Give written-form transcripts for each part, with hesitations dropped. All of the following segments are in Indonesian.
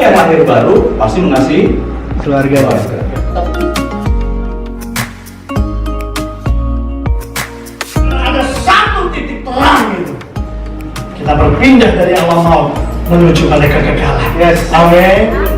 yang lahir baru pasti mengasihi keluarga. Ada satu titik terang itu. Kita berpindah dari alam maut menuju pada kekekalan. Yes. Amin.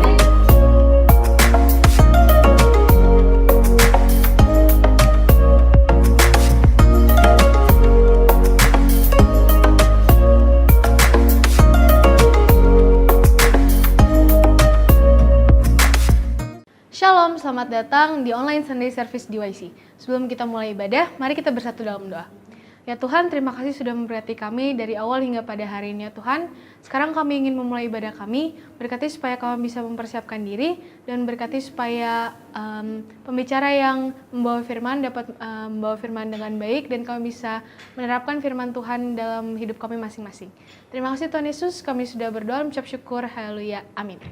Shalom, selamat datang di online Sunday Service DYC. Sebelum kita mulai ibadah, mari kita bersatu dalam doa. Ya Tuhan, terima kasih sudah memberkati kami dari awal hingga pada hari ini ya Tuhan. Sekarang kami ingin memulai ibadah kami, berkati supaya kami bisa mempersiapkan diri, dan berkati supaya pembicara yang membawa firman dapat membawa firman dengan baik, dan kami bisa menerapkan firman Tuhan dalam hidup kami masing-masing. Terima kasih Tuhan Yesus, kami sudah berdoa, mengucap syukur, haleluya, amin.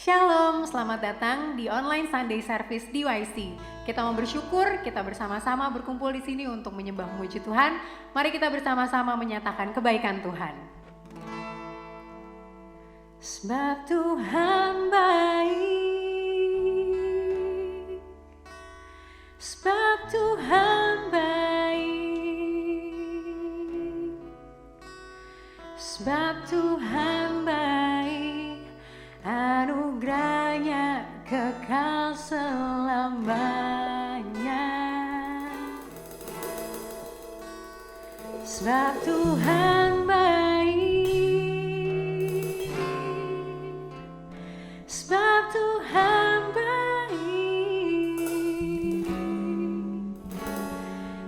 Shalom, selamat datang di online Sunday Service DYC. Kita mau bersyukur, kita bersama-sama berkumpul di sini untuk menyembah memuji Tuhan. Mari kita bersama-sama menyatakan kebaikan Tuhan. Sebab Tuhan baik, sebab Tuhan baik, sebab Tuhan baik. Anugerahnya kekal selamanya. Sebab Tuhan baik, sebab Tuhan baik,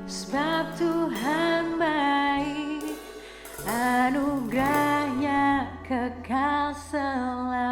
sebab Tuhan baik. Anugerahnya kekal selamanya.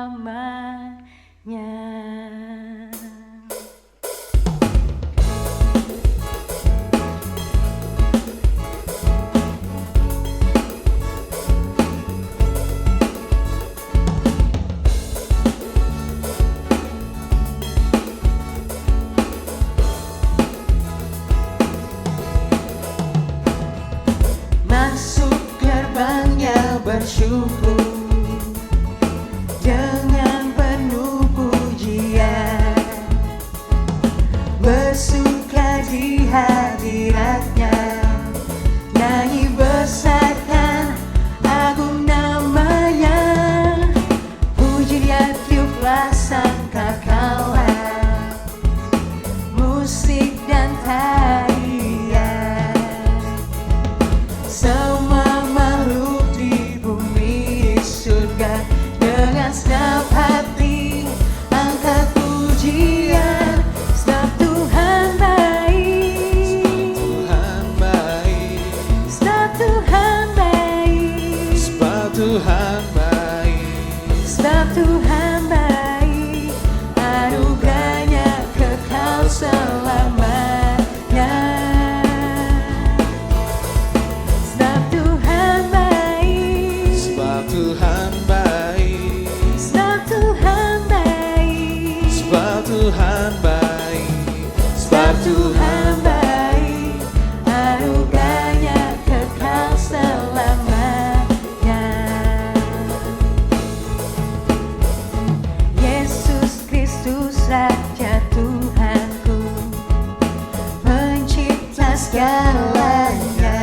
Masuk gerbangnya bersyukur dengan penuh pujian, bersuka di hadiratnya, nyanyi besarkan agung namanya, puji dia tiuplah sangkakala, musik dan tarian. Semua makhluk di bumi surga dengan senang hati angkat pujian. Sebab Tuhan baik, Tuhan baik, sebab Tuhan baik, sebab Tuhan baik, sebab Tuhan baik. Anugerahnya kekal selamanya. Sebab Tuhan baik, sebab Tuhan baik, sebab Tuhan baik, sebab Tuhan baik, sebab Tuhan baik. Anugerahnya kekal selamanya. Yesus Kristus Raja Tuhanku, pencipta segalanya,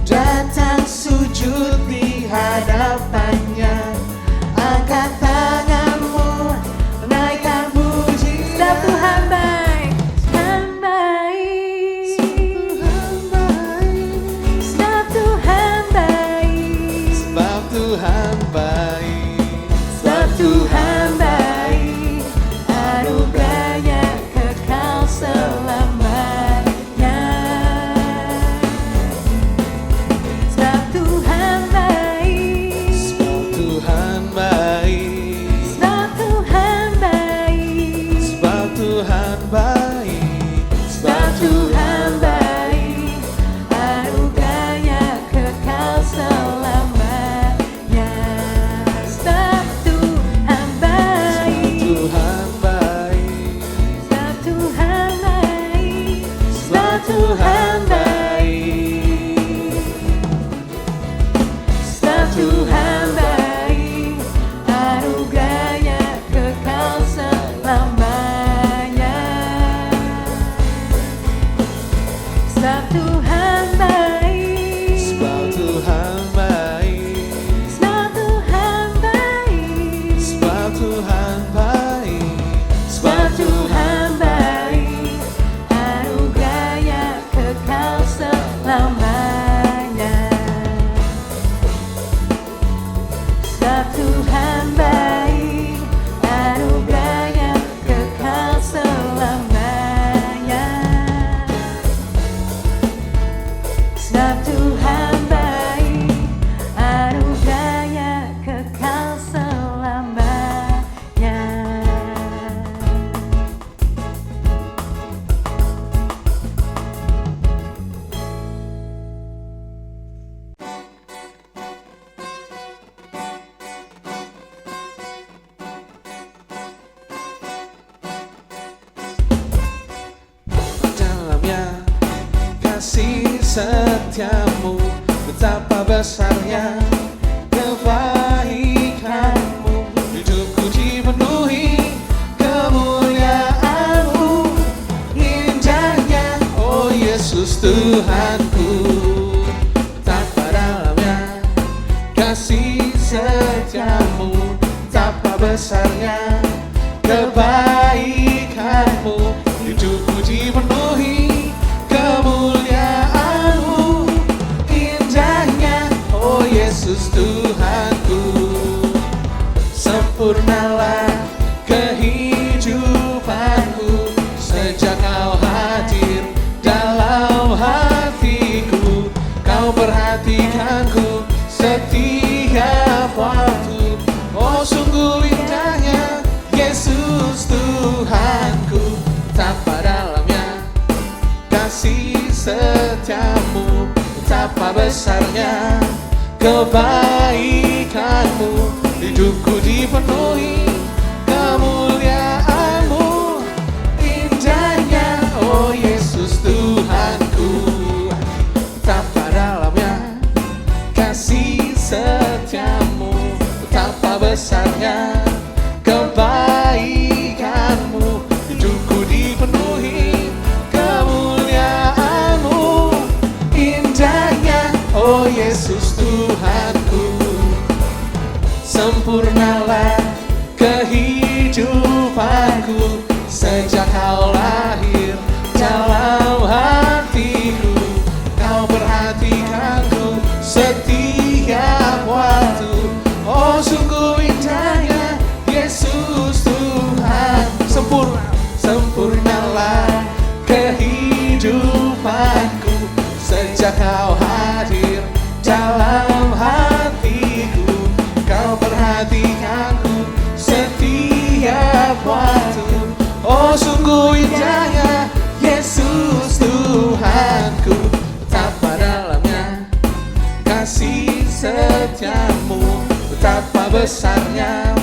datang sujud di hadapannya, angkat tanganmu, naikkan setiamu, betapa besarnya kebaikanmu. Hidupku dipenuhi kemuliaan-Mu, indahnya, oh Yesus Tuhanku. Betapa dalamnya kasih setiamu, betapa besarnya kebaikanmu. Hidupku dipenuhi kemuliaan-Mu, indahnya, oh Yesus Tuhanku. Sempurnalah kehidupanku sejak Kau hadir dalam hatiku. Kau perhatikanku setiap waktu. Oh sungguh indahnya Yesus Tuhanku. Betapa dalamnya kasih setiamu, betapa besarnya kebaikanmu. Hidupku dipenuhi kemuliaan-Mu, indahnya, oh Yesus Tuhanku. Betapa dalamnya kasih setiamu, betapa besarnya kebaikanmu. Hidupku dipenuhi kemuliaan-Mu, indahnya, oh Yesus Tuhanku. Sempurnalah kehidupanku sejak Kau lahir dalam hatiku. Kau perhatikanku setiap waktu. Oh sungguh indahnya Yesus Tuhan. Sempurnalah kehidupanku sejak Kau hadir dalam hatiku. Kau perhatikanku setiap waktu. Oh sungguh indahnya Yesus Tuhanku. Betapa dalamnya kasih setiamu, betapa besarnya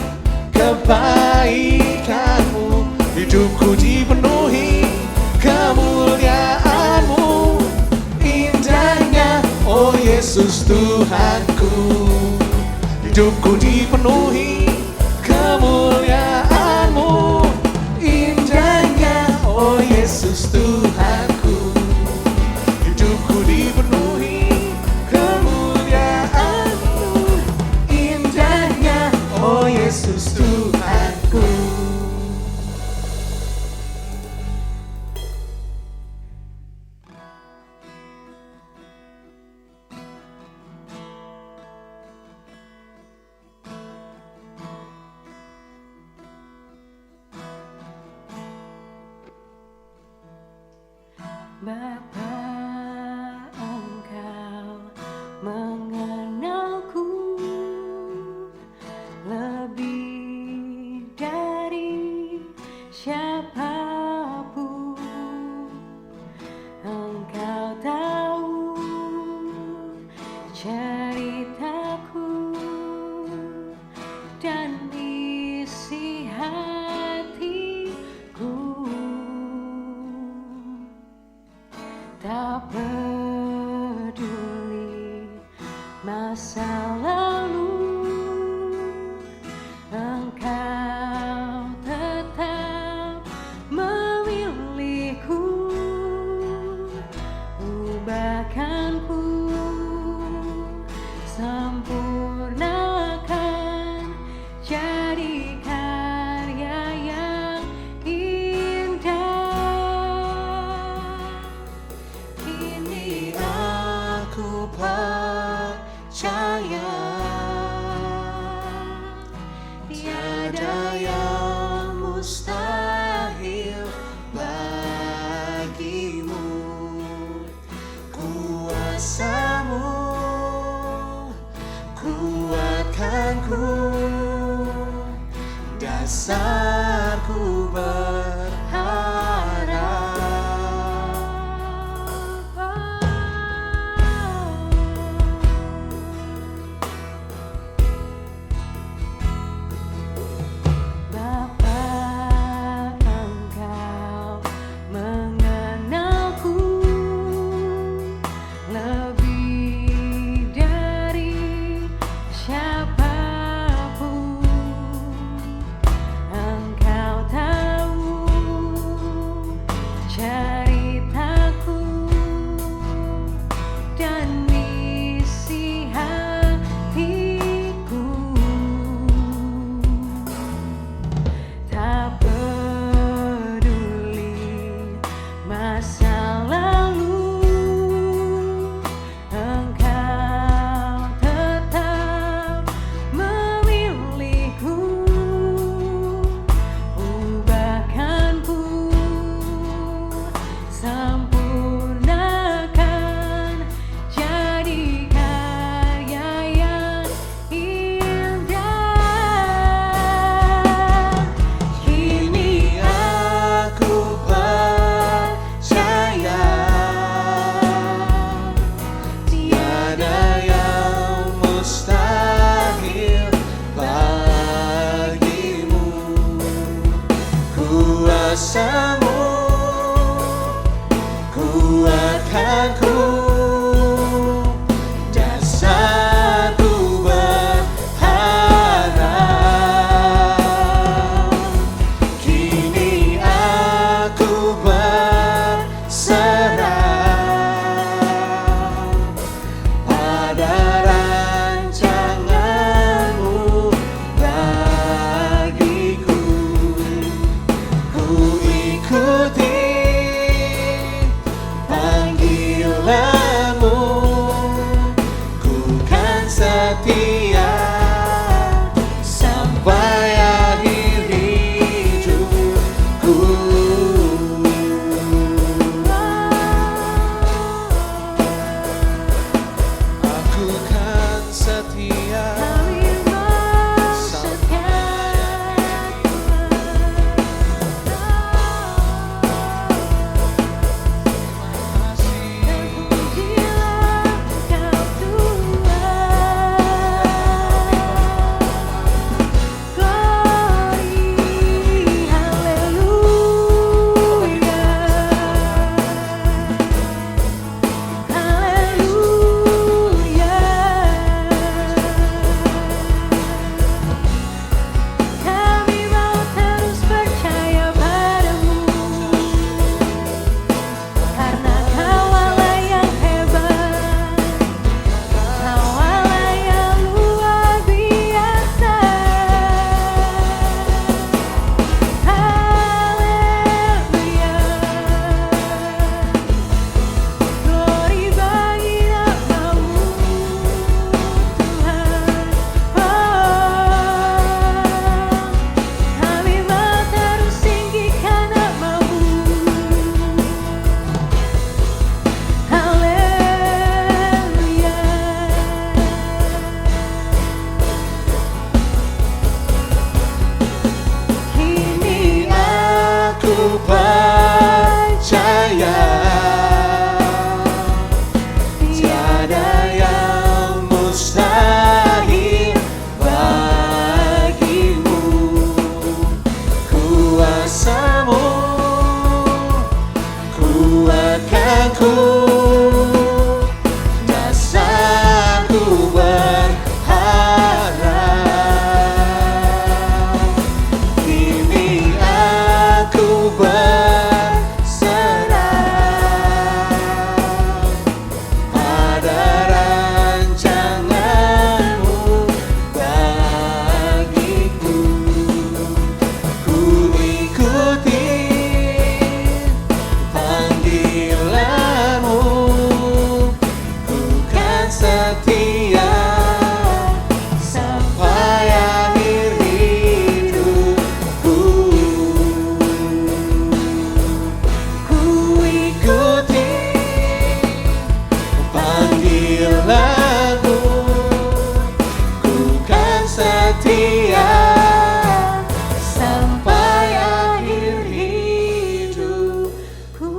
kebaikanmu. Hidupku dipenuhi kemuliaan-Mu, indahnya, oh Yesus Tuhanku. Hidupku dipenuhi kemuliaan-Mu, indahnya, oh Yesus Tuhanku. Hidupku dipenuhi kemuliaan-Mu, indahnya, oh Yesus Tuhanku. Bapa, Engkau mengenalku lebih dari siapapun. Engkau tahu ceritaku dan isi hatiku. Tak peduli masa lalu, Engkau tetap memilihku. Ubahkanku, sempurnakan, jadi karya yang indah. Ini aku percaya kuasamu kuatkanku, dasarku berharap. Kini aku berserah pada rancanganmu bagiku. Ku ikuti panggilanmu, ku kan setia sampai akhir hidupku. Aku kan setia Kami mau terus percaya padamu, karena Kaulah yang hebat, Kaulah yang luar biasa. Haleluya, glory bagi namamu Tuhan. Kami mau terus tinggikan namamu. Haleluya. Kini aku percaya tiada yang mustahil bagimu. Kuasamu kuatkanku, dasarku berharap. Kini aku berserah pada rancanganmu bagiku. Ku ikuti panggilanmu, ku kan setia sampai akhir hidupku. Ku ikuti panggilanmu, ku kan setia sampai akhir hidupku.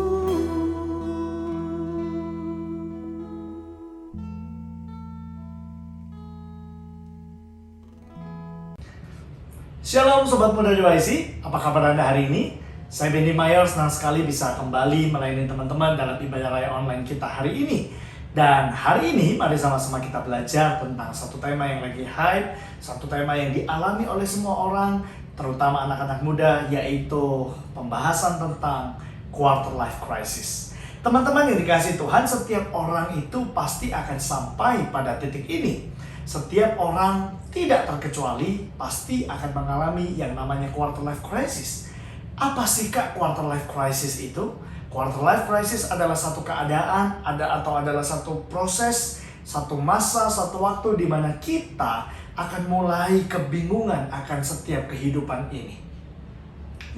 Shalom Sobat Muda DYC, apa kabar Anda hari ini? Saya Benny Mayor, senang sekali bisa kembali melayani teman-teman dalam ibadah raya online kita hari ini. Dan hari ini mari sama-sama kita belajar tentang satu tema yang lagi hype, satu tema yang dialami oleh semua orang, terutama anak-anak muda, yaitu pembahasan tentang quarter life crisis. Teman-teman yang dikasihi Tuhan, setiap orang itu pasti akan sampai pada titik ini. Setiap orang tidak terkecuali pasti akan mengalami yang namanya quarter life crisis. Apa sih Kak quarter life crisis itu? Quarter life crisis adalah satu keadaan, adalah satu proses, satu masa, satu waktu di mana kita akan mulai kebingungan akan setiap kehidupan ini.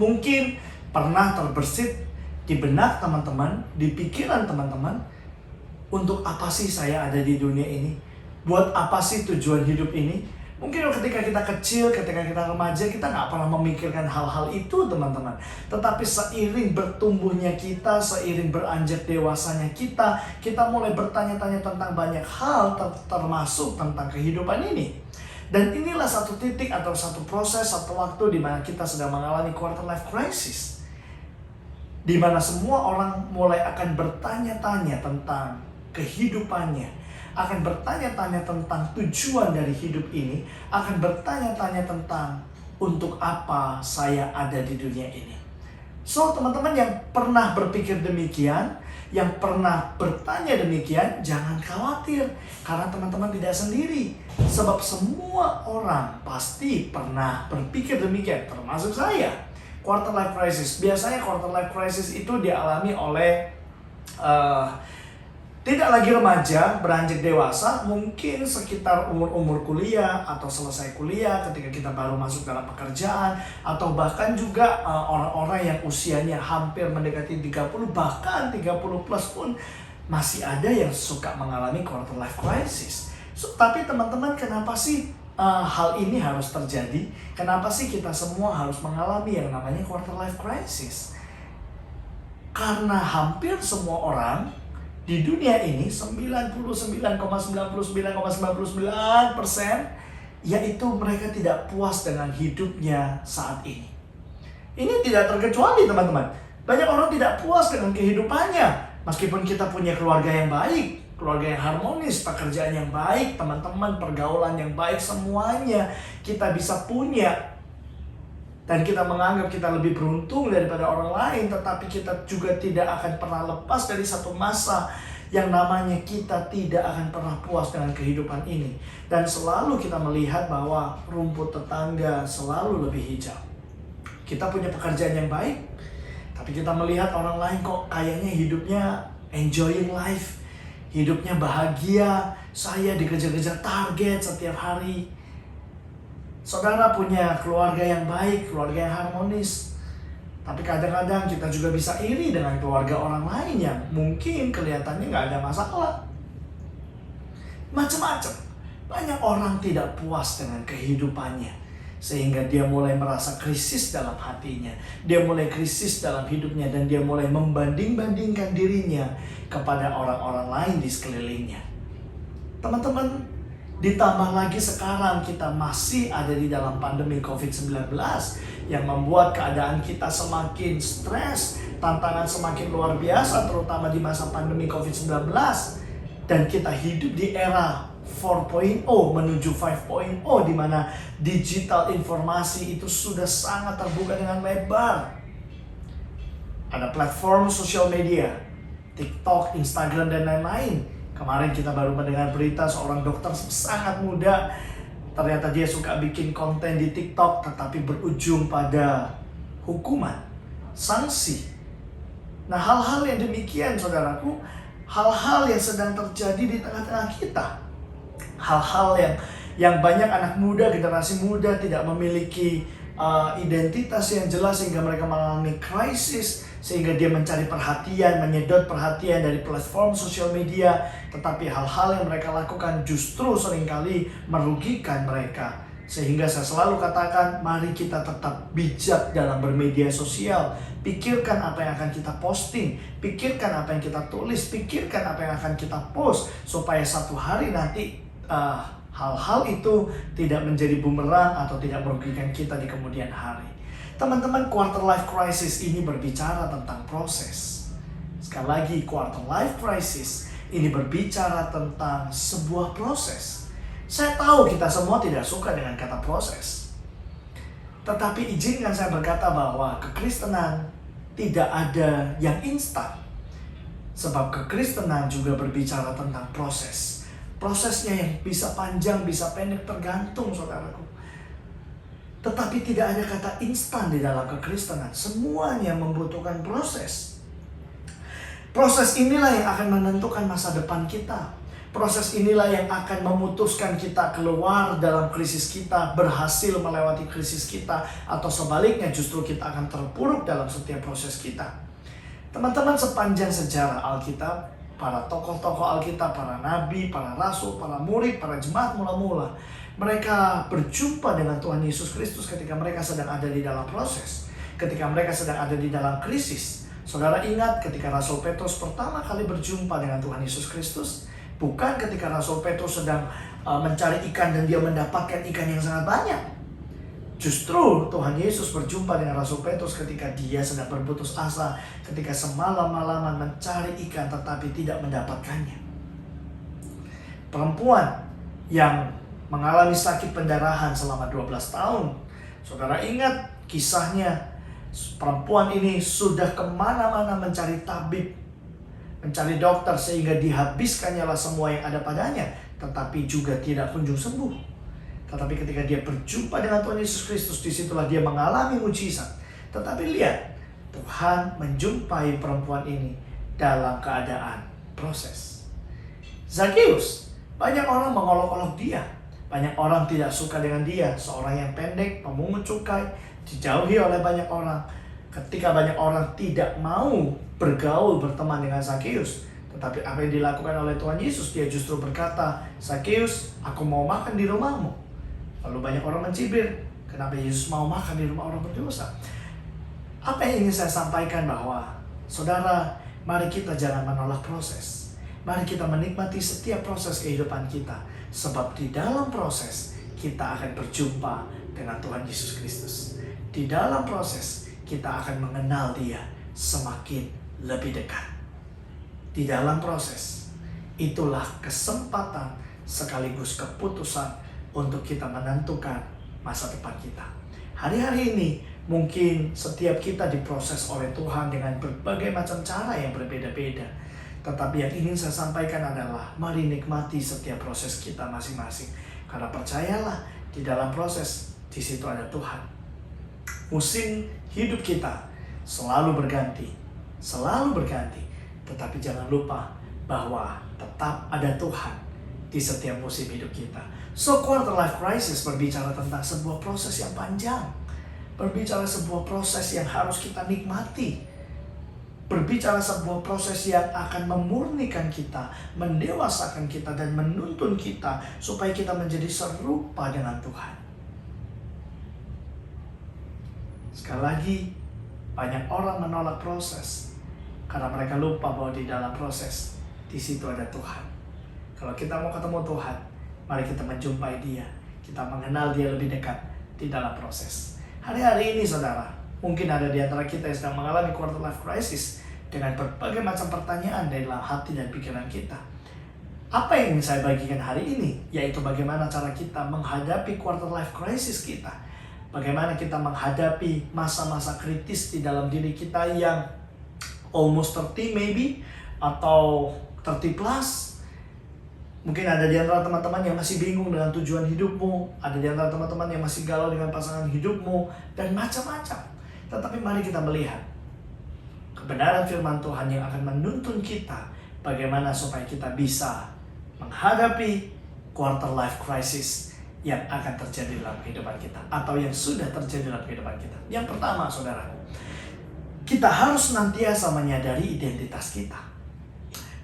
Mungkin pernah terbersit di benak teman-teman, di pikiran teman-teman, untuk apa sih saya ada di dunia ini? Buat apa sih tujuan hidup ini? Mungkin ketika kita kecil, ketika kita remaja, kita nggak pernah memikirkan hal-hal itu, teman-teman. Tetapi seiring bertumbuhnya kita, seiring beranjak dewasanya kita mulai bertanya-tanya tentang banyak hal, termasuk tentang kehidupan ini. Dan inilah satu titik atau satu proses, satu waktu di mana kita sedang mengalami quarter life crisis. di mana semua orang mulai akan bertanya-tanya tentang kehidupannya, akan bertanya-tanya tentang tujuan dari hidup ini, akan bertanya-tanya tentang untuk apa saya ada di dunia ini. So, teman-teman yang pernah berpikir demikian, yang pernah bertanya demikian, jangan khawatir, karena teman-teman tidak sendiri. Sebab semua orang pasti pernah berpikir demikian, termasuk saya. Quarter life crisis, biasanya quarter life crisis itu dialami oleh tidak lagi remaja, beranjak dewasa, mungkin sekitar umur-umur kuliah atau selesai kuliah ketika kita baru masuk dalam pekerjaan, atau bahkan juga orang-orang yang usianya hampir mendekati 30, bahkan 30 plus pun masih ada yang suka mengalami quarter life crisis. So, tapi teman-teman, kenapa sih hal ini harus terjadi? Kenapa sih kita semua harus mengalami yang namanya quarter life crisis? Karena hampir semua orang di dunia ini, 99,99,99%, yaitu mereka tidak puas dengan hidupnya saat ini. Ini tidak terkecuali, teman-teman. Banyak orang tidak puas dengan kehidupannya. Meskipun kita punya keluarga yang baik, keluarga yang harmonis, pekerjaan yang baik, teman-teman, pergaulan yang baik, semuanya kita bisa punya. Dan kita menganggap kita lebih beruntung daripada orang lain, tetapi kita juga tidak akan pernah lepas dari satu masa yang namanya kita tidak akan pernah puas dengan kehidupan ini. Dan selalu kita melihat bahwa rumput tetangga selalu lebih hijau. Kita punya pekerjaan yang baik, tapi kita melihat orang lain kok kayaknya hidupnya enjoying life, hidupnya bahagia, saya dikejar-kejar target setiap hari. Saudara punya keluarga yang baik, keluarga yang harmonis, tapi kadang-kadang kita juga bisa iri dengan keluarga orang lain yang mungkin kelihatannya nggak ada masalah. Macam-macam. Banyak orang tidak puas dengan kehidupannya, sehingga dia mulai merasa krisis dalam hatinya. Dia mulai krisis dalam hidupnya, dan dia mulai membanding-bandingkan dirinya kepada orang-orang lain di sekelilingnya. Teman-teman, ditambah lagi sekarang kita masih ada di dalam pandemi COVID-19 yang membuat keadaan kita semakin stres, tantangan semakin luar biasa, terutama di masa pandemi COVID-19. Dan kita hidup di era 4.0 menuju 5.0, di mana digital informasi itu sudah sangat terbuka dengan lebar. Ada platform sosial media, TikTok, Instagram, dan lain-lain. Kemarin kita baru mendengar berita seorang dokter sangat muda, ternyata dia suka bikin konten di TikTok, tetapi berujung pada hukuman, sanksi. Nah, hal-hal yang demikian, saudaraku, hal-hal yang sedang terjadi di tengah-tengah kita. Hal-hal yang banyak anak muda, generasi muda tidak memiliki identitas yang jelas, sehingga mereka mengalami krisis, sehingga dia mencari perhatian, menyedot perhatian dari platform sosial media. Tetapi hal-hal yang mereka lakukan justru seringkali merugikan mereka. Sehingga saya selalu katakan, mari kita tetap bijak dalam bermedia sosial. Pikirkan apa yang akan kita posting, pikirkan apa yang kita tulis, pikirkan apa yang akan kita post, supaya satu hari nanti hal-hal itu tidak menjadi bumerang atau tidak merugikan kita di kemudian hari. Teman-teman, quarter life crisis ini berbicara tentang proses. Sekali lagi, quarter life crisis ini berbicara tentang sebuah proses. Saya tahu kita semua tidak suka dengan kata proses. Tetapi izinkan saya berkata bahwa kekristenan tidak ada yang instan. Sebab kekristenan juga berbicara tentang proses. Prosesnya yang bisa panjang, bisa pendek, tergantung, saudaraku. Tetapi tidak ada kata instan di dalam kekristenan. Semuanya membutuhkan proses. Proses inilah yang akan menentukan masa depan kita. Proses inilah yang akan memutuskan kita keluar dalam krisis kita, berhasil melewati krisis kita, atau sebaliknya justru kita akan terpuruk dalam setiap proses kita. Teman-teman, sepanjang sejarah Alkitab, para tokoh-tokoh Alkitab, para nabi, para rasul, para murid, para jemaat mula-mula, mereka berjumpa dengan Tuhan Yesus Kristus ketika mereka sedang ada di dalam proses, ketika mereka sedang ada di dalam krisis. Saudara ingat ketika Rasul Petrus pertama kali berjumpa dengan Tuhan Yesus Kristus, bukan ketika Rasul Petrus sedang mencari ikan dan dia mendapatkan ikan yang sangat banyak. Justru Tuhan Yesus berjumpa dengan Rasul Petrus ketika dia sedang berputus asa, ketika semalam-malaman mencari ikan tetapi tidak mendapatkannya. Perempuan yang mengalami sakit pendarahan selama 12 tahun. Saudara ingat kisahnya, perempuan ini sudah kemana-mana mencari tabib, mencari dokter sehingga dihabiskannya semua yang ada padanya, tetapi juga tidak kunjung sembuh. Tetapi ketika dia berjumpa dengan Tuhan Yesus Kristus, disitulah dia mengalami mujizat. Tetapi lihat, Tuhan menjumpai perempuan ini dalam keadaan proses. Zakheus, banyak orang mengolok-olok dia. Banyak orang tidak suka dengan dia. Seorang yang pendek, pemungut cukai, dijauhi oleh banyak orang. Ketika banyak orang tidak mau bergaul, berteman dengan Zakheus, tetapi apa yang dilakukan oleh Tuhan Yesus, dia justru berkata, Zakheus, aku mau makan di rumahmu. Lalu banyak orang mencibir, kenapa Yesus mau makan di rumah orang berdosa? Apa yang ingin saya sampaikan bahwa, saudara, mari kita jangan menolak proses. Mari kita menikmati setiap proses kehidupan kita. Sebab di dalam proses, kita akan berjumpa dengan Tuhan Yesus Kristus. Di dalam proses, kita akan mengenal Dia semakin lebih dekat. Di dalam proses, itulah kesempatan sekaligus keputusan untuk kita menentukan masa depan kita. Hari-hari ini mungkin setiap kita diproses oleh Tuhan dengan berbagai macam cara yang berbeda-beda. Tetapi yang ingin saya sampaikan adalah mari nikmati setiap proses kita masing-masing. Karena percayalah, di dalam proses, di situ ada Tuhan. Musim hidup kita selalu berganti. Tetapi jangan lupa bahwa tetap ada Tuhan di setiap musim hidup kita. So quarter life crisis berbicara tentang sebuah proses yang panjang. Berbicara sebuah proses yang harus kita nikmati. Berbicara sebuah proses yang akan memurnikan kita, mendewasakan kita, dan menuntun kita supaya kita menjadi serupa dengan Tuhan. Sekali lagi, banyak orang menolak proses karena mereka lupa bahwa di dalam proses, di situ ada Tuhan. Kalau kita mau ketemu Tuhan, mari kita menjumpai Dia. Kita mengenal Dia lebih dekat di dalam proses. Hari-hari ini saudara, mungkin ada di antara kita yang sedang mengalami quarter life crisis dengan berbagai macam pertanyaan dari dalam hati dan pikiran kita. Apa yang ingin saya bagikan hari ini? Yaitu bagaimana cara kita menghadapi quarter life crisis kita. Bagaimana kita menghadapi masa-masa kritis di dalam diri kita yang almost 30 maybe, atau 30 plus. Mungkin ada di antara teman-teman yang masih bingung dengan tujuan hidupmu, ada di antara teman-teman yang masih galau dengan pasangan hidupmu, dan macam-macam. Tetapi mari kita melihat kebenaran firman Tuhan yang akan menuntun kita bagaimana supaya kita bisa menghadapi quarter life crisis yang akan terjadi dalam kehidupan kita, atau yang sudah terjadi dalam kehidupan kita. Yang pertama, saudara, kita harus senantiasa menyadari identitas kita.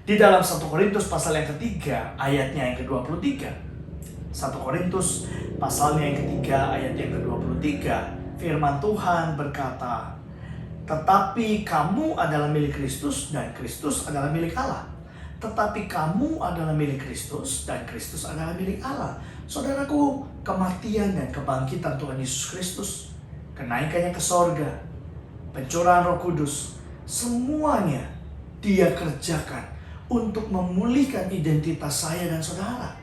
Di dalam 1 Korintus pasal yang ketiga, ayatnya yang ke-23. 1 Korintus pasalnya yang ketiga, ayat yang ke-23. Firman Tuhan berkata, tetapi kamu adalah milik Kristus dan Kristus adalah milik Allah. Tetapi kamu adalah milik Kristus dan Kristus adalah milik Allah. Saudaraku, kematian dan kebangkitan Tuhan Yesus Kristus, kenaikannya ke sorga, pencurahan Roh Kudus, semuanya Dia kerjakan untuk memulihkan identitas saya dan saudara.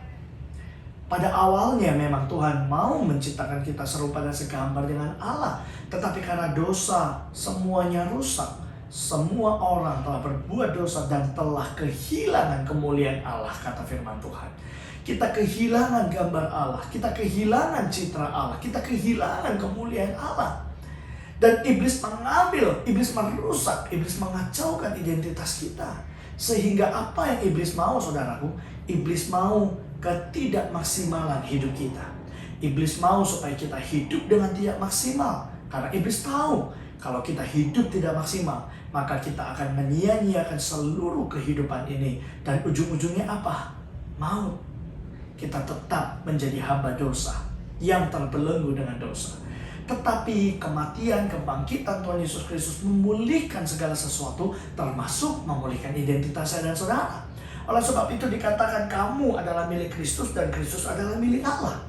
Pada awalnya memang Tuhan mau menciptakan kita serupa dan segambar dengan Allah. Tetapi karena dosa, semuanya rusak. Semua orang telah berbuat dosa dan telah kehilangan kemuliaan Allah, kata firman Tuhan. Kita kehilangan gambar Allah, kita kehilangan citra Allah, kita kehilangan kemuliaan Allah. Dan iblis mengambil, iblis merusak, iblis mengacaukan identitas kita. Sehingga apa yang iblis mau, saudaraku? Iblis mau ketidakmaksimalan hidup kita. Iblis mau supaya kita hidup dengan tidak maksimal. Karena iblis tahu kalau kita hidup tidak maksimal, maka kita akan menyia-nyiakan seluruh kehidupan ini. Dan ujung-ujungnya apa? Maut. Kita tetap menjadi hamba dosa yang terbelenggu dengan dosa. Tetapi kematian, kebangkitan Tuhan Yesus Kristus memulihkan segala sesuatu, termasuk memulihkan identitas saya dan saudara. Oleh sebab itu dikatakan kamu adalah milik Kristus dan Kristus adalah milik Allah.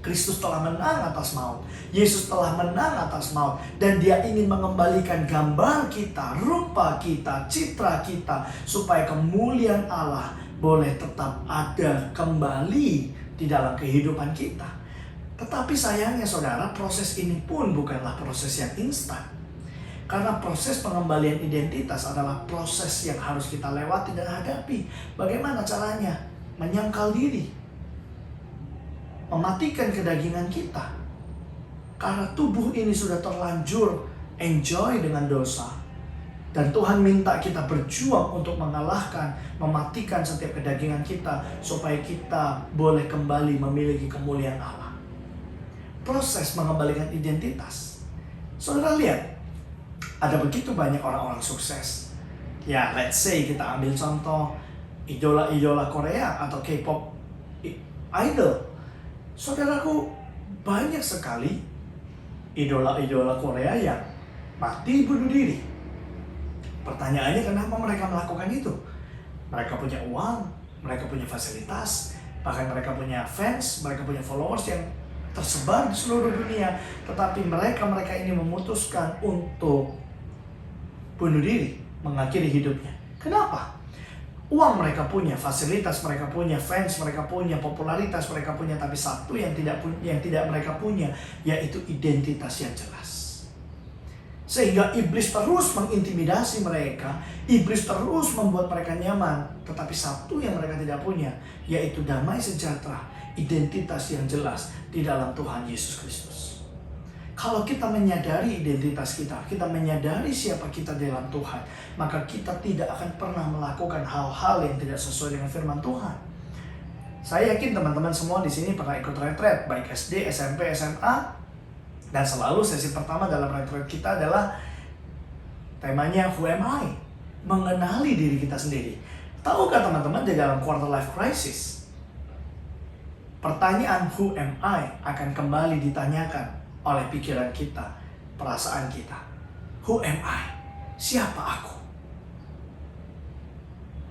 Kristus telah menang atas maut. Yesus telah menang atas maut. Dan dia ingin mengembalikan gambar kita, rupa kita, citra kita. Supaya kemuliaan Allah boleh tetap ada kembali di dalam kehidupan kita. Tetapi sayangnya saudara, proses ini pun bukanlah proses yang instan. Karena proses pengembalian identitas adalah proses yang harus kita lewati dan hadapi. Bagaimana caranya? Menyangkal diri. Mematikan kedagingan kita. Karena tubuh ini sudah terlanjur enjoy dengan dosa. Dan Tuhan minta kita berjuang untuk mengalahkan, mematikan setiap kedagingan kita. Supaya kita boleh kembali memiliki kemuliaan Allah. Proses mengembalikan identitas. Saudara lihat, ada begitu banyak orang-orang sukses. Ya, let's say kita ambil contoh idola-idola Korea atau K-pop idol. Saudaraku, banyak sekali idola-idola Korea yang mati bunuh diri. Pertanyaannya, kenapa mereka melakukan itu? Mereka punya uang, mereka punya fasilitas, bahkan mereka punya fans, mereka punya followers yang tersebar di seluruh dunia. Tetapi mereka ini memutuskan untuk bunuh diri, mengakhiri hidupnya. Kenapa? Uang mereka punya, fasilitas mereka punya, fans mereka punya, popularitas mereka punya, tapi satu yang tidak mereka punya, yaitu identitas yang jelas. Sehingga iblis terus mengintimidasi mereka, iblis terus membuat mereka nyaman, tetapi satu yang mereka tidak punya, yaitu damai sejahtera, identitas yang jelas di dalam Tuhan Yesus Kristus. Kalau kita menyadari identitas kita, kita menyadari siapa kita dalam Tuhan, maka kita tidak akan pernah melakukan hal-hal yang tidak sesuai dengan firman Tuhan. Saya yakin teman-teman semua di sini pernah ikut retret, baik SD, SMP, SMA, dan selalu sesi pertama dalam retret kita adalah temanya Who Am I? Mengenali diri kita sendiri. Tahukah teman-teman, di dalam quarter life crisis, pertanyaan Who Am I akan kembali ditanyakan oleh pikiran kita, perasaan kita. Who am I? Siapa aku?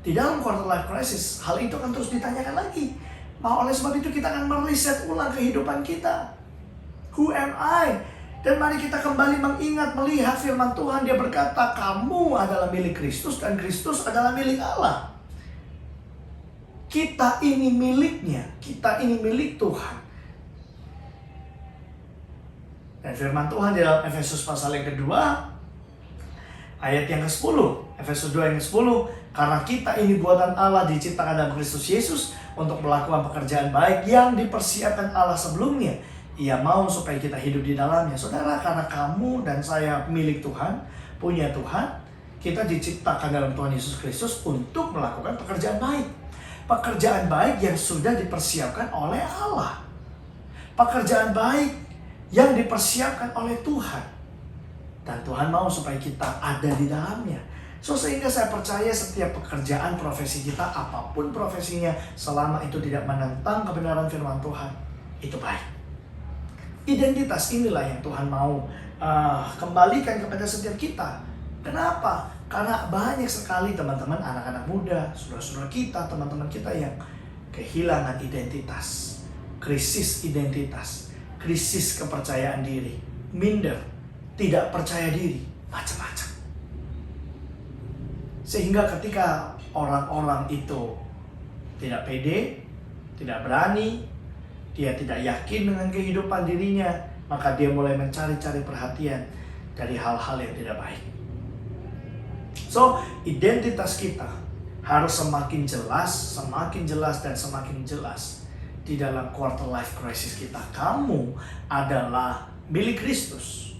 Di dalam quarter life crisis, hal itu akan terus ditanyakan lagi. Oleh sebab itu kita akan meriset ulang kehidupan kita. Who am I? Dan mari kita kembali mengingat, melihat firman Tuhan. Dia berkata, kamu adalah milik Kristus dan Kristus adalah milik Allah. Kita ini miliknya, kita ini milik Tuhan. Dan firman Tuhan di dalam Efesus pasal yang kedua, ayat yang ke-10. Efesus 2 yang ke-10. Karena kita ini buatan Allah, diciptakan dalam Kristus Yesus untuk melakukan pekerjaan baik yang dipersiapkan Allah sebelumnya. Ia mau supaya kita hidup di dalamnya. Saudara, karena kamu dan saya milik Tuhan, punya Tuhan, kita diciptakan dalam Tuhan Yesus Kristus untuk melakukan pekerjaan baik. Pekerjaan baik yang sudah dipersiapkan oleh Allah. Pekerjaan baik yang dipersiapkan oleh Tuhan. Dan Tuhan mau supaya kita ada di dalamnya. Sehingga saya percaya setiap pekerjaan profesi kita, apapun profesinya, selama itu tidak menentang kebenaran firman Tuhan, itu baik. Identitas inilah yang Tuhan mau kembalikan kepada setiap kita. Kenapa? Karena banyak sekali teman-teman, anak-anak muda, saudara-saudara kita, teman-teman kita yang kehilangan identitas, krisis identitas, krisis kepercayaan diri, minder, tidak percaya diri, macam-macam. Sehingga ketika orang-orang itu tidak pede, tidak berani, dia tidak yakin dengan kehidupan dirinya, maka dia mulai mencari-cari perhatian dari hal-hal yang tidak baik. So, identitas kita harus semakin jelas, dan semakin jelas di dalam quarter life crisis kita. Kamu adalah milik Kristus.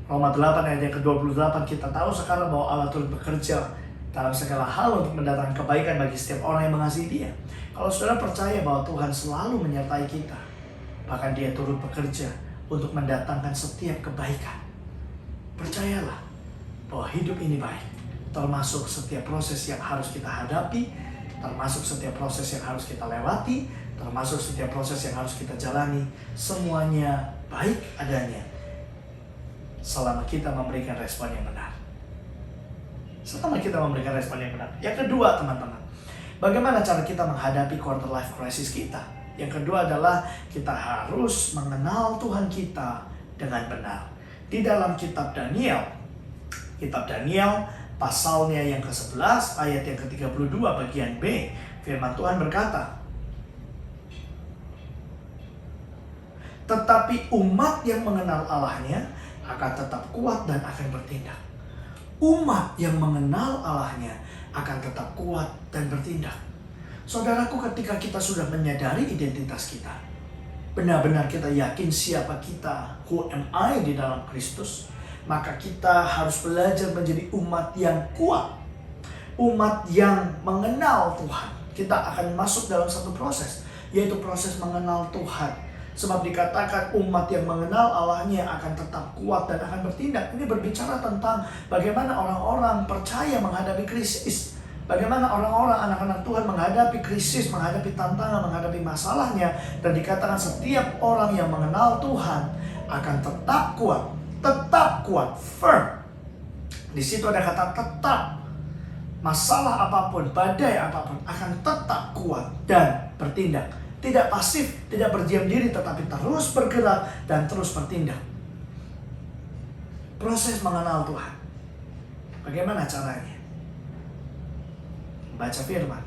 Roma 8 ayat yang ke-28, kita tahu sekarang bahwa Allah turut bekerja dalam segala hal untuk mendatangkan kebaikan bagi setiap orang yang mengasihi Dia. Kalau saudara percaya bahwa Tuhan selalu menyertai kita, bahkan Dia turut bekerja untuk mendatangkan setiap kebaikan, percayalah bahwa hidup ini baik, termasuk setiap proses yang harus kita hadapi, termasuk setiap proses yang harus kita lewati, termasuk setiap proses yang harus kita jalani, semuanya baik adanya selama kita memberikan respon yang benar. Yang kedua, teman-teman, bagaimana cara kita menghadapi quarter life crisis kita? Yang kedua adalah kita harus mengenal Tuhan kita dengan benar. Di dalam kitab Daniel pasalnya yang ke-11 ayat yang ke-32 bagian B, firman Tuhan berkata, tetapi umat yang mengenal Allahnya akan tetap kuat dan akan bertindak. Umat yang mengenal Allahnya akan tetap kuat dan bertindak. Saudaraku, ketika kita sudah menyadari identitas kita, benar-benar kita yakin siapa kita, who am I di dalam Kristus, maka kita harus belajar menjadi umat yang kuat, umat yang mengenal Tuhan. Kita akan masuk dalam satu proses, yaitu proses mengenal Tuhan. Sebab dikatakan umat yang mengenal Allahnya akan tetap kuat dan akan bertindak. Ini berbicara tentang bagaimana orang-orang percaya menghadapi krisis. Bagaimana orang-orang anak-anak Tuhan menghadapi krisis, menghadapi tantangan, menghadapi masalahnya. Dan dikatakan setiap orang yang mengenal Tuhan akan tetap kuat, firm. Di situ ada kata tetap. Masalah apapun, badai apapun akan tetap kuat dan bertindak. Tidak pasif, tidak berdiam diri, tetapi terus bergerak dan terus bertindak. Proses mengenal Tuhan. Bagaimana caranya? Baca firman,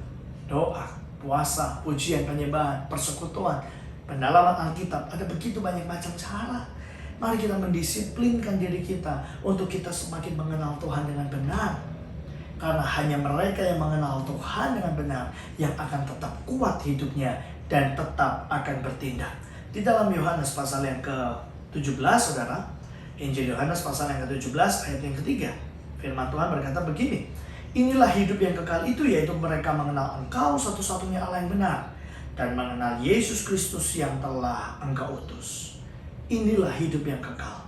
doa, puasa, pujian, penyembahan, persekutuan, pendalaman Alkitab. Ada begitu banyak macam cara. Mari kita mendisiplinkan diri kita untuk kita semakin mengenal Tuhan dengan benar. Karena hanya mereka yang mengenal Tuhan dengan benar yang akan tetap kuat hidupnya dan tetap akan bertindak. Di dalam Yohanes pasal yang ke-17, saudara, Injil Yohanes pasal yang ke-17 ayat yang ketiga, firman Tuhan berkata begini, inilah hidup yang kekal itu, yaitu mereka mengenal Engkau satu-satunya Allah yang benar dan mengenal Yesus Kristus yang telah Engkau utus. Inilah hidup yang kekal.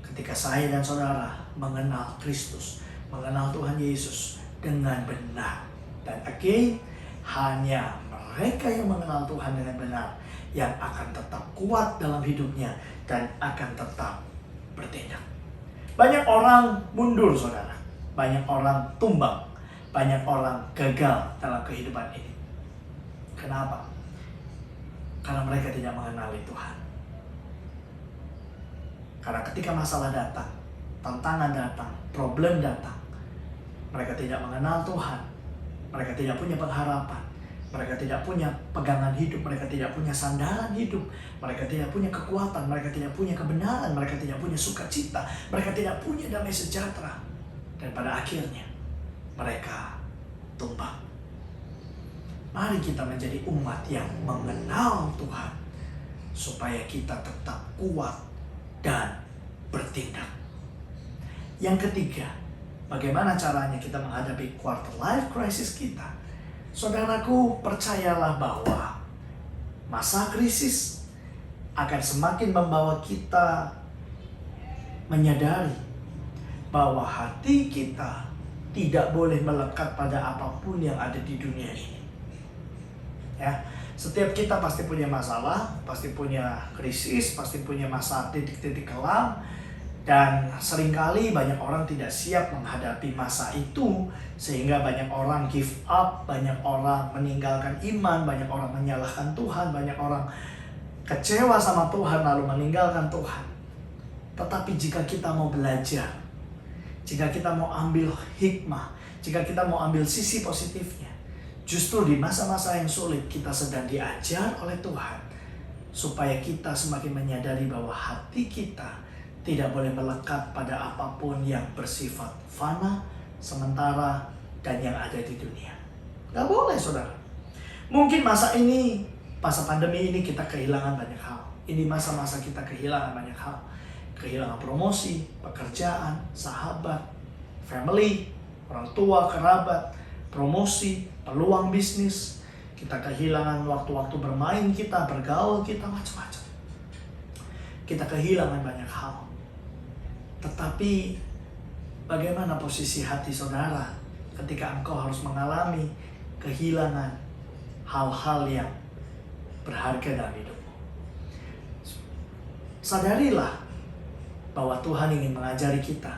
Ketika saya dan saudara mengenal Kristus, mengenal Tuhan Yesus dengan benar. Dan again, hanya mereka yang mengenal Tuhan dengan benar yang akan tetap kuat dalam hidupnya dan akan tetap bertindak. Banyak orang mundur, saudara. Banyak orang tumbang. Banyak orang gagal dalam kehidupan ini. Kenapa? Karena mereka tidak mengenali Tuhan. Karena ketika masalah datang, tantangan datang, problem datang, mereka tidak mengenal Tuhan. Mereka tidak punya pengharapan. Mereka tidak punya pegangan hidup. Mereka tidak punya sandaran hidup. Mereka tidak punya kekuatan. Mereka tidak punya kebenaran. Mereka tidak punya sukacita. Mereka tidak punya damai sejahtera. Dan pada akhirnya mereka tumbang. Mari kita menjadi umat yang mengenal Tuhan, supaya kita tetap kuat dan bertindak. Yang ketiga, bagaimana caranya kita menghadapi quarter life crisis kita? Saudaraku, percayalah bahwa masa krisis akan semakin membawa kita menyadari bahwa hati kita tidak boleh melekat pada apapun yang ada di dunia ini. Ya, setiap kita pasti punya masalah, pasti punya krisis, pasti punya masa titik-titik kelam. Dan seringkali banyak orang tidak siap menghadapi masa itu, sehingga banyak orang give up, banyak orang meninggalkan iman, banyak orang menyalahkan Tuhan, banyak orang kecewa sama Tuhan lalu meninggalkan Tuhan. Tetapi jika kita mau belajar, jika kita mau ambil hikmah, jika kita mau ambil sisi positifnya, justru di masa-masa yang sulit kita sedang diajar oleh Tuhan supaya kita semakin menyadari bahwa hati kita tidak boleh melekat pada apapun yang bersifat fana, sementara, dan yang ada di dunia. Gak boleh, saudara. Mungkin masa ini, masa pandemi ini kita kehilangan banyak hal. Ini masa-masa kita kehilangan banyak hal. Kehilangan promosi, pekerjaan, sahabat, family, orang tua, kerabat, promosi, peluang bisnis. Kita kehilangan waktu-waktu bermain kita, bergaul kita, macam-macam. Kita kehilangan banyak hal. Tetapi bagaimana posisi hati saudara ketika engkau harus mengalami kehilangan hal-hal yang berharga dalam hidupmu? Sadarilah bahwa Tuhan ingin mengajari kita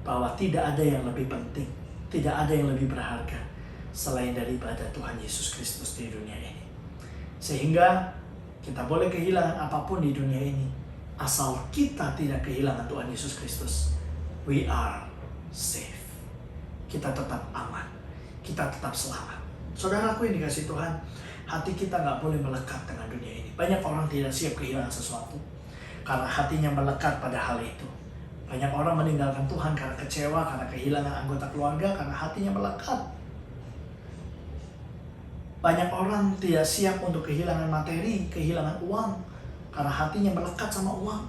bahwa tidak ada yang lebih penting, tidak ada yang lebih berharga selain daripada Tuhan Yesus Kristus di dunia ini. Sehingga kita boleh kehilangan apapun di dunia ini, asal kita tidak kehilangan Tuhan Yesus Kristus. We are safe. Kita tetap aman. Kita tetap selamat. Saudaraku yang dikasihi Tuhan, hati kita nggak boleh melekat dengan dunia ini. Banyak orang tidak siap kehilangan sesuatu karena hatinya melekat pada hal itu. Banyak orang meninggalkan Tuhan karena kecewa, karena kehilangan anggota keluarga, karena hatinya melekat. Banyak orang tidak siap untuk kehilangan materi, kehilangan uang, karena hatinya melekat sama uang.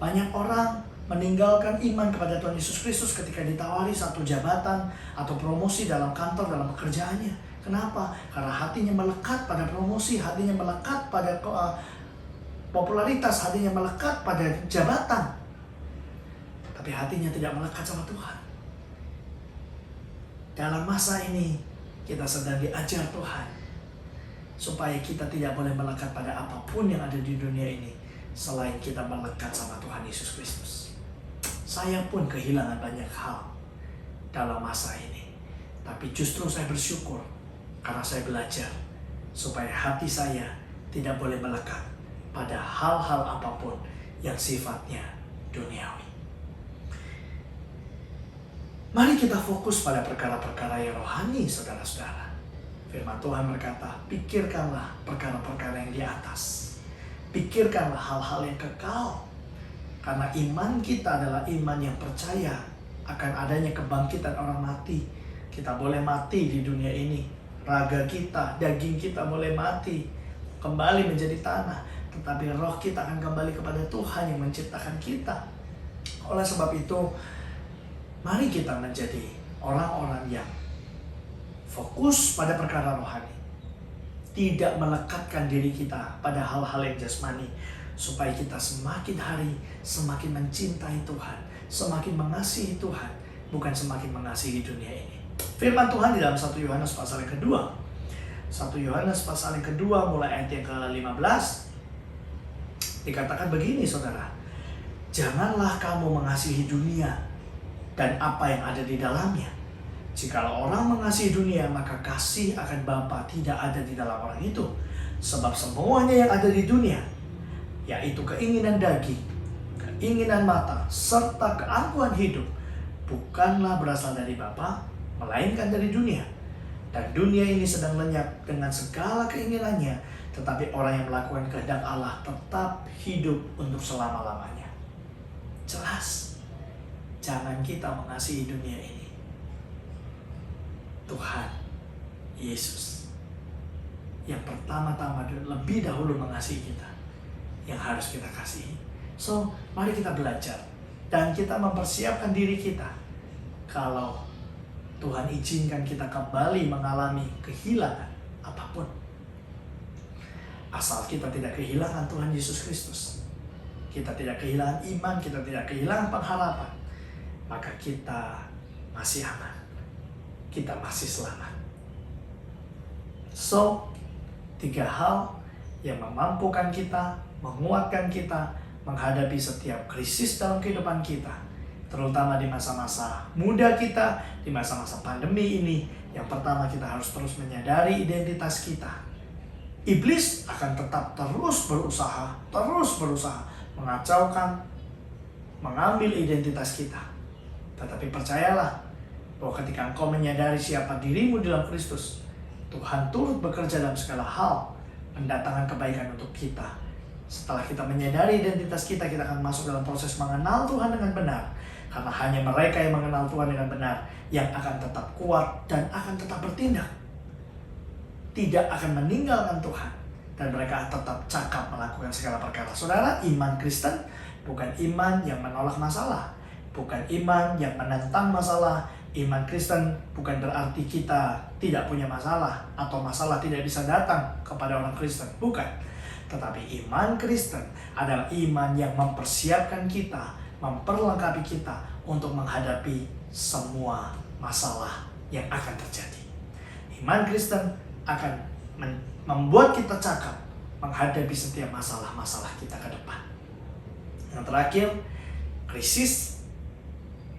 Banyak orang meninggalkan iman kepada Tuhan Yesus Kristus ketika ditawari satu jabatan atau promosi dalam kantor, dalam pekerjaannya. Kenapa? Karena hatinya melekat pada promosi, hatinya melekat pada popularitas, hatinya melekat pada jabatan. Tapi hatinya tidak melekat sama Tuhan. Dalam masa ini, kita sedang diajar Tuhan supaya kita tidak boleh melekat pada apapun yang ada di dunia ini selain kita melekat sama Tuhan Yesus Kristus. Saya pun kehilangan banyak hal dalam masa ini, tapi justru saya bersyukur karena saya belajar supaya hati saya tidak boleh melekat pada hal-hal apapun yang sifatnya duniawi. Mari kita fokus pada perkara-perkara yang rohani, saudara-saudara. Firman Tuhan berkata, pikirkanlah perkara-perkara yang di atas. Pikirkanlah hal-hal yang kekal. Karena iman kita adalah iman yang percaya akan adanya kebangkitan orang mati. Kita boleh mati di dunia ini. Raga kita, daging kita boleh mati, kembali menjadi tanah. Tetapi roh kita akan kembali kepada Tuhan yang menciptakan kita. Oleh sebab itu, mari kita menjadi orang-orang yang fokus pada perkara rohani. Tidak melekatkan diri kita pada hal-hal yang jasmani. Supaya kita semakin hari semakin mencintai Tuhan. Semakin mengasihi Tuhan. Bukan semakin mengasihi dunia ini. Firman Tuhan di dalam 1 Yohanes pasal yang kedua. 1 Yohanes pasal yang kedua mulai ayat yang ke-15. Dikatakan begini, saudara. Janganlah kamu mengasihi dunia dan apa yang ada di dalamnya. Jikalau orang mengasihi dunia, maka kasih akan Bapa tidak ada di dalam orang itu. Sebab semuanya yang ada di dunia, yaitu keinginan daging, keinginan mata, serta keangkuhan hidup, bukanlah berasal dari Bapa, melainkan dari dunia. Dan dunia ini sedang lenyap dengan segala keinginannya, tetapi orang yang melakukan kehendak Allah tetap hidup untuk selama-lamanya. Jelas, jangan kita mengasihi dunia ini. Tuhan Yesus yang pertama-tama lebih dahulu mengasihi kita, yang harus kita kasihi. So, mari kita belajar dan kita mempersiapkan diri kita kalau Tuhan izinkan kita kembali mengalami kehilangan apapun. Asal kita tidak kehilangan Tuhan Yesus Kristus, kita tidak kehilangan iman, kita tidak kehilangan pengharapan, maka kita masih aman. Kita masih selamat. So, 3 hal yang memampukan kita, menguatkan kita menghadapi setiap krisis dalam kehidupan kita, terutama di masa-masa muda kita, di masa-masa pandemi ini. Yang pertama, kita harus terus menyadari identitas kita. Iblis akan tetap terus berusaha mengacaukan, mengambil identitas kita. Tetapi percayalah bahwa ketika engkau menyadari siapa dirimu dalam Kristus, Tuhan turut bekerja dalam segala hal, mendatangkan kebaikan untuk kita. Setelah kita menyadari identitas kita, kita akan masuk dalam proses mengenal Tuhan dengan benar. Karena hanya mereka yang mengenal Tuhan dengan benar yang akan tetap kuat dan akan tetap bertindak. Tidak akan meninggalkan Tuhan, dan mereka tetap cakap melakukan segala perkara. Saudara, iman Kristen bukan iman yang menolak masalah, bukan iman yang menentang masalah. Iman Kristen bukan berarti kita tidak punya masalah atau masalah tidak bisa datang kepada orang Kristen, bukan. Tetapi iman Kristen adalah iman yang mempersiapkan kita, memperlengkapi kita untuk menghadapi semua masalah yang akan terjadi. Iman Kristen akan membuat kita cakap menghadapi setiap masalah-masalah kita ke depan. Yang terakhir, krisis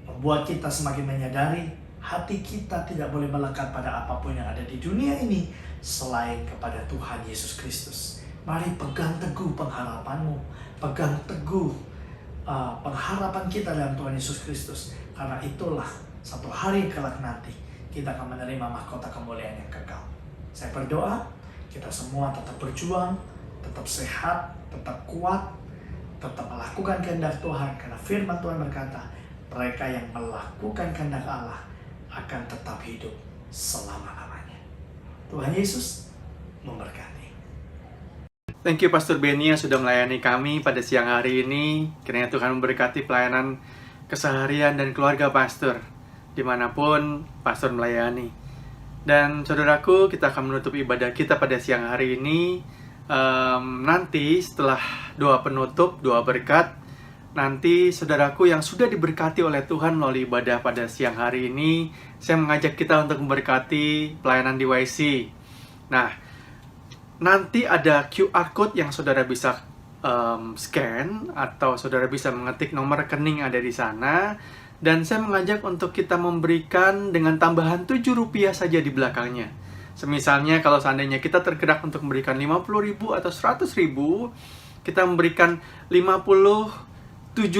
membuat kita semakin menyadari hati kita tidak boleh melekat pada apapun yang ada di dunia ini selain kepada Tuhan Yesus Kristus. Mari pegang teguh pengharapanmu, pegang teguh pengharapan kita dalam Tuhan Yesus Kristus. Karena itulah satu hari kelak nanti kita akan menerima mahkota kemuliaan yang kekal. Saya berdoa kita semua tetap berjuang, tetap sehat, tetap kuat, tetap melakukan kehendak Tuhan. Karena firman Tuhan berkata, mereka yang melakukan kehendak Allah akan tetap hidup selama-lamanya. Tuhan Yesus memberkati. Thank you Pastor Benny yang sudah melayani kami pada siang hari ini. Kiranya Tuhan memberkati pelayanan keseharian dan keluarga Pastor dimanapun Pastor melayani. Dan saudaraku, kita akan menutup ibadah kita pada siang hari ini. Nanti setelah doa penutup, doa berkat, nanti saudaraku yang sudah diberkati oleh Tuhan melalui ibadah pada siang hari ini, saya mengajak kita untuk memberkati pelayanan di YC. Nah, nanti ada QR code yang saudara bisa scan, atau saudara bisa mengetik nomor rekening ada di sana. Dan saya mengajak untuk kita memberikan dengan tambahan Rp7 saja di belakangnya. Semisalnya kalau seandainya kita tergerak untuk memberikan 50.000 atau 100.000, kita memberikan Rp57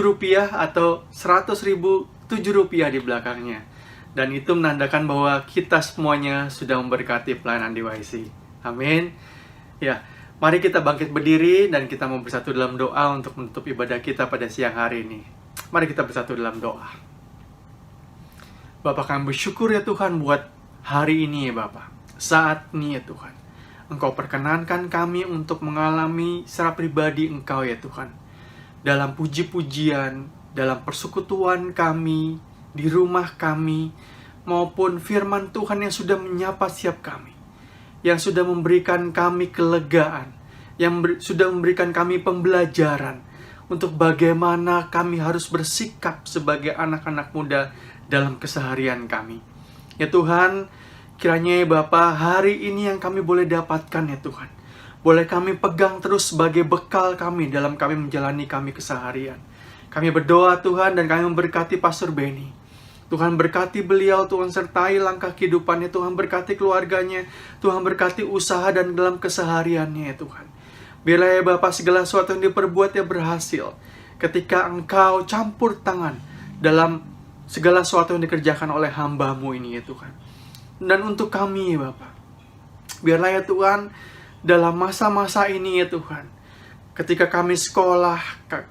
atau 100.000 Rp7 di belakangnya. Dan itu menandakan bahwa kita semuanya sudah memberkati pelayanan di YC. Amin. Ya, mari kita bangkit berdiri dan kita mau bersatu dalam doa untuk menutup ibadah kita pada siang hari ini. Mari kita bersatu dalam doa. Bapak, kami bersyukur ya Tuhan buat hari ini ya Bapak. Saat ini ya Tuhan, Engkau perkenankan kami untuk mengalami secara pribadi Engkau ya Tuhan. Dalam puji-pujian, dalam persekutuan kami, di rumah kami, maupun firman Tuhan yang sudah menyapa setiap kami. Yang sudah memberikan kami kelegaan, yang sudah memberikan kami pembelajaran untuk bagaimana kami harus bersikap sebagai anak-anak muda dalam keseharian kami. Ya Tuhan, kiranya ya Bapa, hari ini yang kami boleh dapatkan ya Tuhan, boleh kami pegang terus sebagai bekal kami dalam kami menjalani kami keseharian. Kami berdoa Tuhan dan kami memberkati Pastor Benny. Tuhan berkati beliau, Tuhan sertai langkah kehidupannya, Tuhan berkati keluarganya, Tuhan berkati usaha dan dalam kesehariannya ya Tuhan. Biarlah ya Bapa segala sesuatu yang diperbuat ya berhasil ketika Engkau campur tangan dalam segala sesuatu yang dikerjakan oleh hamba-Mu ini ya Tuhan. Dan untuk kami ya Bapa, biarlah ya Tuhan dalam masa-masa ini ya Tuhan, ketika kami sekolah,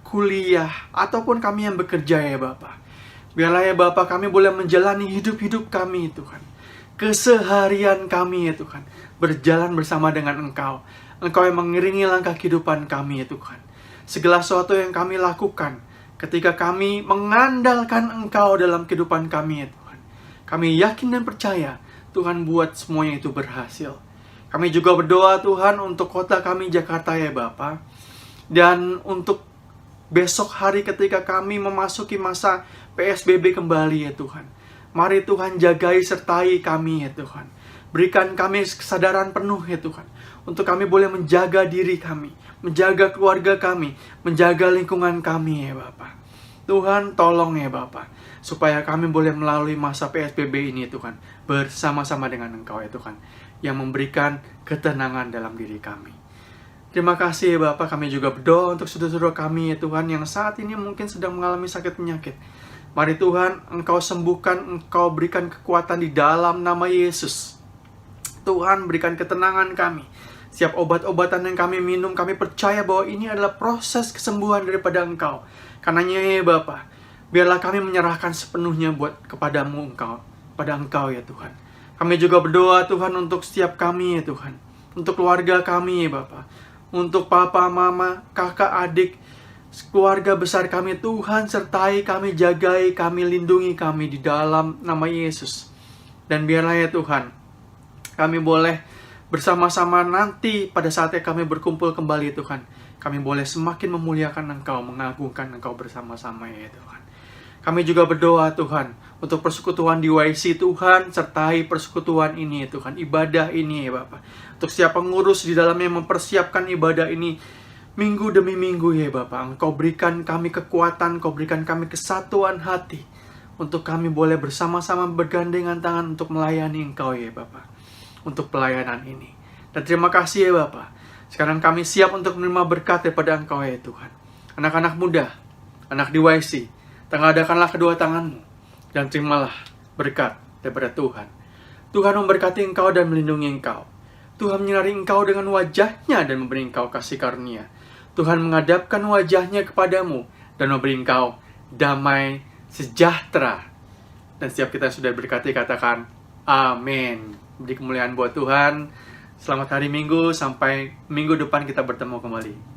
kuliah, ataupun kami yang bekerja ya Bapa, biarlah ya Bapa kami boleh menjalani hidup-hidup kami Tuhan, keseharian kami ya Tuhan, berjalan bersama dengan Engkau. Engkau yang mengiringi langkah kehidupan kami ya Tuhan. Segala sesuatu yang kami lakukan ketika kami mengandalkan Engkau dalam kehidupan kami ya Tuhan, kami yakin dan percaya Tuhan buat semuanya itu berhasil. Kami juga berdoa Tuhan untuk kota kami Jakarta ya Bapa. Dan untuk besok hari ketika kami memasuki masa PSBB kembali ya Tuhan, mari Tuhan jagai sertai kami ya Tuhan. Berikan kami kesadaran penuh ya Tuhan, untuk kami boleh menjaga diri kami, menjaga keluarga kami, menjaga lingkungan kami ya Bapa. Tuhan tolong ya Bapa, supaya kami boleh melalui masa PSBB ini Tuhan, bersama-sama dengan Engkau ya Tuhan, yang memberikan ketenangan dalam diri kami. Terima kasih ya Bapa, kami juga berdoa untuk saudara-saudara kami ya Tuhan, yang saat ini mungkin sedang mengalami sakit penyakit. Mari Tuhan, Engkau sembuhkan, Engkau berikan kekuatan di dalam nama Yesus. Tuhan, berikan ketenangan kami. Setiap obat-obatan yang kami minum, kami percaya bahwa ini adalah proses kesembuhan daripada Engkau. Karenanya ya Bapa, biarlah kami menyerahkan sepenuhnya kepadamu pada Engkau ya Tuhan. Kami juga berdoa Tuhan untuk setiap kami ya Tuhan, untuk keluarga kami ya Bapa, untuk papa, mama, kakak, adik, keluarga besar kami. Tuhan sertai kami, jagai kami, lindungi kami di dalam nama Yesus. Dan biarlah ya Tuhan, kami boleh bersama-sama nanti pada saatnya kami berkumpul kembali Tuhan, kami boleh semakin memuliakan Engkau, mengagungkan Engkau bersama-sama ya Tuhan. Kami juga berdoa Tuhan untuk persekutuan di YC Tuhan, sertai persekutuan ini ya Tuhan, ibadah ini ya Bapak. Untuk siapa pengurus di dalamnya mempersiapkan ibadah ini minggu demi minggu ya Bapak. Engkau berikan kami kekuatan, Engkau berikan kami kesatuan hati untuk kami boleh bersama-sama bergandengan tangan untuk melayani Engkau ya Bapa, untuk pelayanan ini. Dan terima kasih ya Bapa, sekarang kami siap untuk menerima berkat daripada Engkau ya Tuhan. Anak-anak muda, anak DYC, tengadakanlah kedua tanganmu dan terimalah berkat daripada Tuhan. Tuhan memberkati engkau dan melindungi engkau. Tuhan menyinari engkau dengan wajahnya dan memberi engkau kasih karunia. Tuhan menghadapkan wajahnya kepadamu dan memberi engkau damai sejahtera. Dan setiap kita yang sudah berkati katakan amin. Beri kemuliaan buat Tuhan. Selamat hari Minggu, sampai minggu depan kita bertemu kembali.